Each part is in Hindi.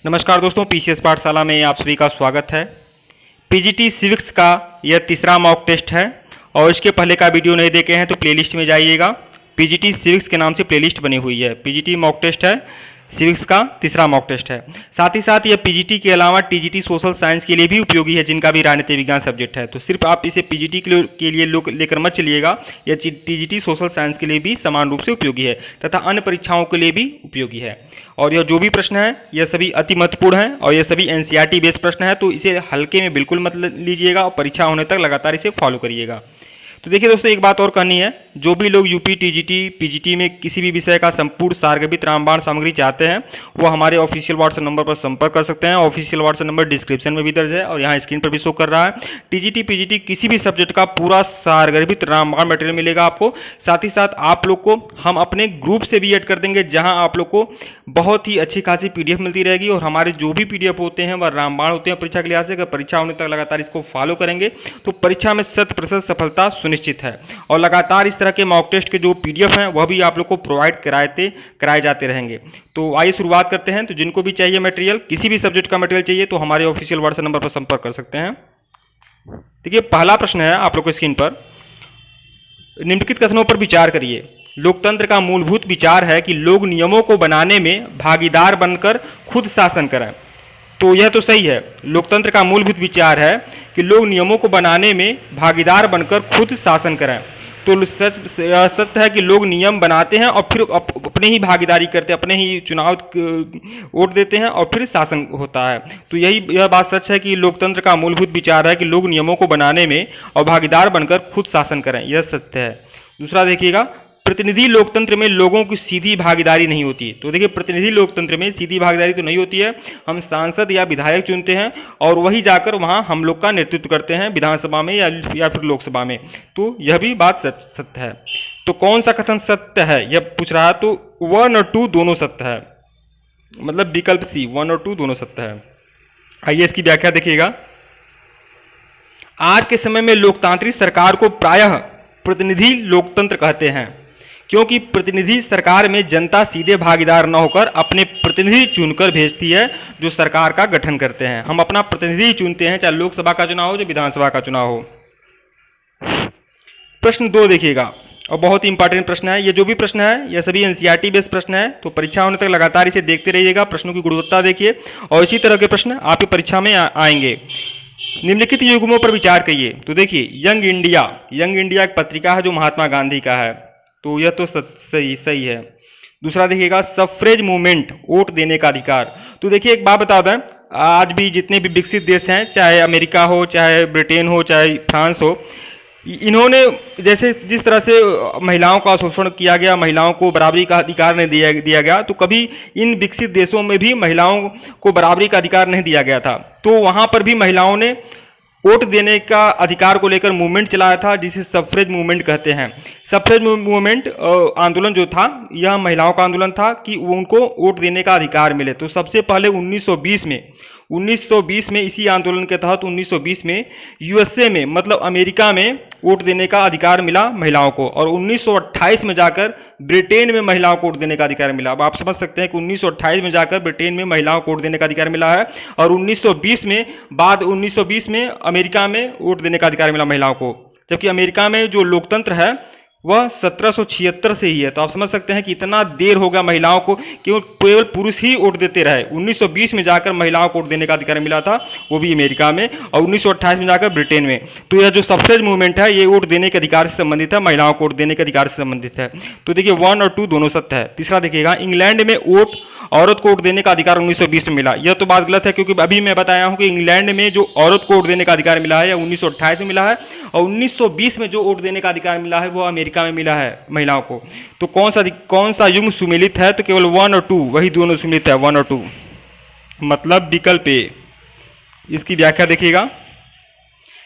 नमस्कार दोस्तों, पीसीएस पाठशाला में आप सभी का स्वागत है। पीजीटी सिविक्स का यह तीसरा मॉक टेस्ट है और इसके पहले का वीडियो नहीं देखे हैं तो प्लेलिस्ट में जाइएगा। पीजीटी सिविक्स के नाम से प्लेलिस्ट बनी हुई है। पीजीटी मॉक टेस्ट है, सिविक्स का तीसरा मॉक टेस्ट है। साथ ही साथ यह पीजीटी के अलावा टीजीटी सोशल साइंस के लिए भी उपयोगी है, जिनका भी राजनीति विज्ञान सब्जेक्ट है। तो सिर्फ आप इसे पीजीटी के लिए लेकर मत चलिएगा, यह टीजीटी सोशल साइंस के लिए भी समान रूप से उपयोगी है तथा अन्य परीक्षाओं के लिए भी उपयोगी है। और यह जो भी प्रश्न है यह सभी अति महत्वपूर्ण है और यह सभी एनसीईआरटी बेस्ड प्रश्न है, तो इसे हल्के में बिल्कुल मत लीजिएगा और परीक्षा होने तक लगातार इसे फॉलो करिएगा। तो देखिए दोस्तों, एक बात और कहनी है, जो भी लोग यूपी टीजीटी पीजीटी में किसी भी विषय का संपूर्ण सारगर्भित रामबाण सामग्री चाहते हैं वो हमारे ऑफिशियल व्हाट्सएप नंबर पर संपर्क कर सकते हैं। ऑफिशियल व्हाट्सएप नंबर डिस्क्रिप्शन में भी दर्ज है और यहाँ स्क्रीन पर भी शो कर रहा है। टीजीटी पीजीटी किसी भी सब्जेक्ट का पूरा सारगर्भित रामबाण मटेरियल मिलेगा आपको। साथ ही साथ आप लोग को हम अपने ग्रुप से भी ऐड कर देंगे, जहाँ आप लोग को बहुत ही अच्छी खासी पीडीएफ मिलती रहेगी और हमारे जो भी पीडीएफ होते हैं वह रामबाण होते हैं परीक्षा के लिहाज से। अगर परीक्षा होने तक लगातार इसको फॉलो करेंगे तो परीक्षा में 100% सफलता सुनिश्चित है। और लगातार इस तरह के मॉक टेस्ट के जो पीडीएफ हैं वह भी आप लोग को प्रोवाइड कराए जाते रहेंगे। तो आइए शुरुआत करते हैं। तो जिनको भी चाहिए मटेरियल, किसी भी सब्जेक्ट का मटेरियल चाहिए तो हमारे ऑफिशियल व्हाट्सएप नंबर पर संपर्क कर सकते हैं। देखिए, पहला प्रश्न है आप लोग को स्क्रीन पर, निम्नलिखित कथनों पर विचार करिए। लोकतंत्र का मूलभूत विचार है कि लोग नियमों को बनाने में भागीदार बनकर खुद शासन करें। तो यह तो सही है, लोकतंत्र का मूलभूत विचार है कि लोग नियमों को बनाने में भागीदार बनकर खुद शासन करें। तो सत्य है कि लोग नियम बनाते हैं और फिर अपने ही भागीदारी करते हैं, अपने ही चुनाव वोट देते हैं और फिर शासन होता है। तो यह बात सच है कि लोकतंत्र का मूलभूत विचार है कि लोग नियमों को बनाने में और भागीदार बनकर खुद शासन करें, यह सत्य है। दूसरा देखिएगा, प्रतिनिधि लोकतंत्र में लोगों की सीधी भागीदारी नहीं होती। तो देखिए, प्रतिनिधि लोकतंत्र में सीधी भागीदारी तो नहीं होती है। हम सांसद या विधायक चुनते हैं और वही जाकर वहां हम लोग का नेतृत्व करते हैं विधानसभा में या फिर लोकसभा में। तो यह भी बात सत्य है। तो कौन सा कथन सत्य है यह पूछ रहा है, तो 1 और 2 दोनों सत्य है, मतलब विकल्प सी 1 और 2 दोनों सत्य है। आइए इसकी व्याख्या देखिएगा। आज के समय में लोकतांत्रिक सरकार को प्रायः प्रतिनिधि लोकतंत्र कहते हैं, क्योंकि प्रतिनिधि सरकार में जनता सीधे भागीदार न होकर अपने प्रतिनिधि चुनकर भेजती है जो सरकार का गठन करते हैं। हम अपना प्रतिनिधि चुनते हैं, चाहे लोकसभा का चुनाव हो चाहे विधानसभा का चुनाव हो। प्रश्न 2 देखिएगा, और बहुत ही इंपॉर्टेंट प्रश्न है। ये जो भी प्रश्न है यह सभी एनसीईआरटी बेस्ड प्रश्न है, तो परीक्षा होने तक लगातार इसे देखते रहिएगा। प्रश्नों की गुणवत्ता देखिए और इसी तरह के प्रश्न आपकी परीक्षा में आएंगे। निम्नलिखित युग्मों पर विचार करिए। तो देखिए, यंग इंडिया एक पत्रिका है जो महात्मा गांधी का है, तो यह तो सही है। दूसरा देखिएगा, सफ्रेज मूवमेंट, वोट देने का अधिकार। तो देखिए, एक बात बता दें, आज भी जितने भी विकसित देश हैं, चाहे अमेरिका हो, चाहे ब्रिटेन हो, चाहे फ्रांस हो, इन्होंने जैसे जिस तरह से महिलाओं का शोषण किया गया, महिलाओं को बराबरी का अधिकार नहीं दिया गया, तो कभी इन विकसित देशों में भी महिलाओं को बराबरी का अधिकार नहीं दिया गया था। तो वहाँ पर भी महिलाओं ने वोट देने का अधिकार को लेकर मूवमेंट चलाया था, जिसे सफ्रेज मूवमेंट कहते हैं। सफ्रेज मूवमेंट आंदोलन जो था यह महिलाओं का आंदोलन था कि उनको वोट देने का अधिकार मिले। तो सबसे पहले 1920 में इसी आंदोलन के तहत 1920 में यूएसए में, मतलब अमेरिका में वोट देने का अधिकार मिला महिलाओं को, और 1928 में जाकर ब्रिटेन में महिलाओं को वोट देने का अधिकार मिला। अब आप समझ सकते हैं कि 1928 में जाकर ब्रिटेन में महिलाओं को वोट देने का अधिकार मिला है और 1920 में अमेरिका में वोट देने का अधिकार मिला महिलाओं को। जबकि अमेरिका में जो लोकतंत्र है वह 1776 से ही है। तो आप समझ सकते हैं कि इतना देर होगा महिलाओं को, केवल पुरुष ही वोट देते रहे। 1920 में जाकर महिलाओं को वोट देने का अधिकार मिला था, वो भी अमेरिका में, और 1928 में जाकर ब्रिटेन में। तो यह जो सफ्रेज मूवमेंट है ये वोट देने के अधिकार से संबंधित है, महिलाओं को वोट देने के अधिकार से संबंधित है। तो देखिए, 1 और 2 दोनों सत्य है। तीसरा देखिएगा, इंग्लैंड में औरत को वोट देने का अधिकार 1920 में मिला। यह तो बात गलत है, क्योंकि अभी मैं बताया हूं कि इंग्लैंड में जो औरत को वोट देने का अधिकार मिला है यह 1928 में मिला है, और 1920 में जो वोट देने का अधिकार मिला है वो अमेरिका में मिला है महिलाओं को। तो कौन सा युग्म सुमेलित है, तो केवल 1 और 2 वही दोनों सुमेलित है, 1 और 2, मतलब विकल्प ए। इसकी व्याख्या देखिएगा,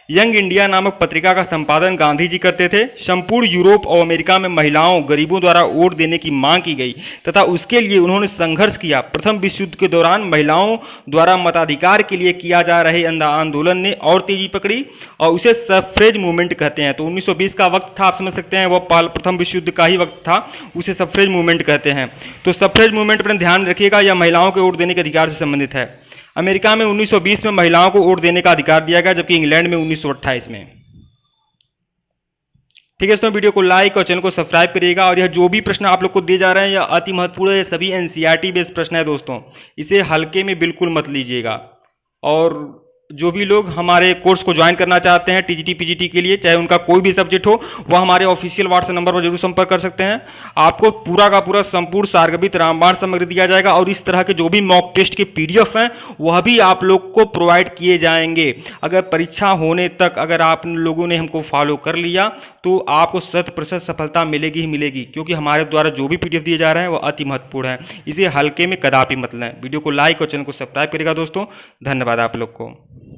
यंग इंडिया नामक पत्रिका का संपादन गांधी जी करते थे। संपूर्ण यूरोप और अमेरिका में महिलाओं गरीबों द्वारा वोट देने की मांग की गई तथा उसके लिए उन्होंने संघर्ष किया। प्रथम विश्व युद्ध के दौरान महिलाओं द्वारा मताधिकार के लिए किया जा रहे आंदोलन ने और तेजी पकड़ी और उसे सफ्रेज मूवमेंट कहते हैं। तो 1920 का वक्त था, आप समझ सकते हैं, वह प्रथम विश्व युद्ध का ही वक्त था, उसे सफ्रेज मूवमेंट कहते हैं। तो सफ्रेज मूवमेंट पर ध्यान रखिएगा, यह महिलाओं के वोट देने के अधिकार से संबंधित है। अमेरिका में 1920 में महिलाओं को वोट देने का अधिकार दिया गया, जबकि इंग्लैंड में 1928 में। ठीक है दोस्तों, वीडियो को लाइक और चैनल को सब्सक्राइब करिएगा। और यह जो भी प्रश्न आप लोग को दिए जा रहे हैं यह अति महत्वपूर्ण है, ये सभी एनसीईआरटी बेस्ड प्रश्न है दोस्तों, इसे हल्के में बिल्कुल मत लीजिएगा। और जो भी लोग हमारे कोर्स को ज्वाइन करना चाहते हैं टीजीटी पीजीटी के लिए, चाहे उनका कोई भी सब्जेक्ट हो, वह हमारे ऑफिशियल व्हाट्सएप नंबर पर जरूर संपर्क कर सकते हैं। आपको पूरा का पूरा संपूर्ण सारगर्भित रामबाण सामग्री दिया जाएगा और इस तरह के जो भी मॉक टेस्ट के पीडीएफ हैं वह भी आप लोग को प्रोवाइड किए जाएंगे। अगर परीक्षा होने तक अगर आप लोगों ने हमको फॉलो कर लिया तो आपको 100% सफलता मिलेगी ही मिलेगी, क्योंकि हमारे द्वारा जो भी पीडीएफ दिए जा रहे हैं वह अति महत्वपूर्ण है, इसे हल्के में कदापि मत लें। वीडियो को लाइक और चैनल को सब्सक्राइब करेगा दोस्तों। धन्यवाद आप लोग को।